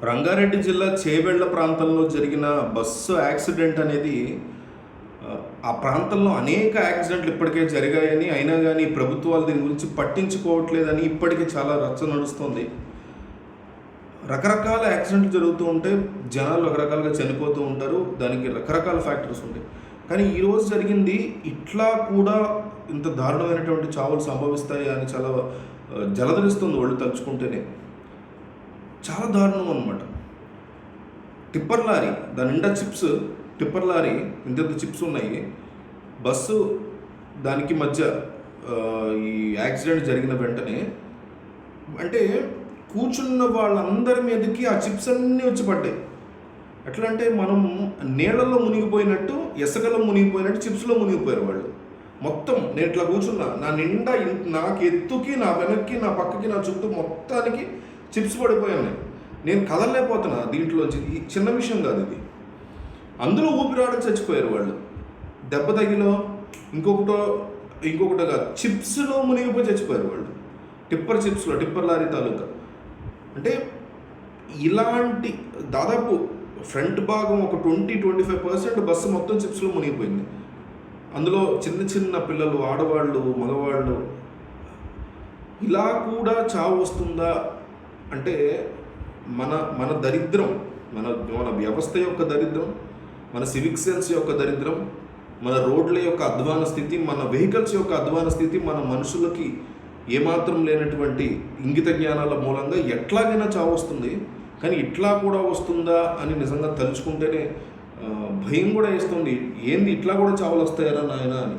రంగారెడ్డి జిల్లా చేవెళ్ల ప్రాంతంలో జరిగిన బస్సు యాక్సిడెంట్ అనేది ఆ ప్రాంతంలో అనేక యాక్సిడెంట్లు ఇప్పటికే జరిగాయని, అయినా కానీ ప్రభుత్వాలు దీని గురించి పట్టించుకోవట్లేదని ఇప్పటికే చాలా రచ్చ నడుస్తుంది. రకరకాల యాక్సిడెంట్లు జరుగుతూ ఉంటే జనాలు రకరకాలుగా చనిపోతూ ఉంటారు. దానికి రకరకాల ఫ్యాక్టర్స్ ఉంటాయి. కానీ ఈరోజు జరిగింది ఇట్లా కూడా ఇంత దారుణమైనటువంటి చావులు సంభవిస్తాయి అని చాలా జలధరిస్తుంది ఒళ్ళు తలుచుకుంటేనే. చాలా దారుణం అనమాట. టిప్పర్ లారీ, దాని నిండా చిప్స్, టిప్పర్ లారీ ఇంత చిప్స్ ఉన్నాయి. బస్సు దానికి మధ్య ఈ యాక్సిడెంట్ జరిగిన వెంటనే అంటే కూర్చున్న వాళ్ళందరి మీదకి ఆ చిప్స్ అన్నీ వచ్చి పడ్డాయి. ఎట్లా అంటే మనం నీళ్ళల్లో మునిగిపోయినట్టు, ఇసుకలో మునిగిపోయినట్టు చిప్స్లో మునిగిపోయారు వాళ్ళు. మొత్తం నేను ఇట్లా కూర్చున్నా, నా నిండా నాకు ఎత్తుకి, నా వెనక్కి, నా పక్కకి, నా చుట్టూ మొత్తానికి చిప్స్ పడిపోయాయి. నేను కదలలేకపోతున్నా దీంట్లోంచి. ఈ చిన్న విషయం కాదు ఇది. అందులో ఊపిరాడక చచ్చిపోయారు వాళ్ళు. దెబ్బ తగిలో ఇంకొకటో కాదు, చిప్స్లో మునిగిపోయి చచ్చిపోయారు వాళ్ళు. టిప్పర్ లారీ తాలూకా. అంటే ఇలాంటి దాదాపు ఫ్రంట్ భాగం ఒక 20-25% బస్సు మొత్తం చిప్స్లో మునిగిపోయింది. అందులో చిన్న చిన్న పిల్లలు, ఆడవాళ్ళు, మగవాళ్ళు. ఇలా కూడా చావు వస్తుందా అంటే మన దరిద్రం, మన వ్యవస్థ యొక్క దరిద్రం, మన సివిక్ సెన్స్ యొక్క దరిద్రం, మన రోడ్ల యొక్క అధ్వాన స్థితి, మన వెహికల్స్ యొక్క అధ్వాన స్థితి, మన మనుషులకి ఏమాత్రం లేనటువంటి ఇంగిత జ్ఞానాల మూలంగా ఎట్లాగైనా చావు వస్తుంది. కానీ ఇట్లా కూడా వస్తుందా అని నిజంగా తలుచుకుంటేనే భయం కూడా వేస్తుంది. ఏంది ఇట్లా కూడా చావులు వస్తాయరా నాయన అని.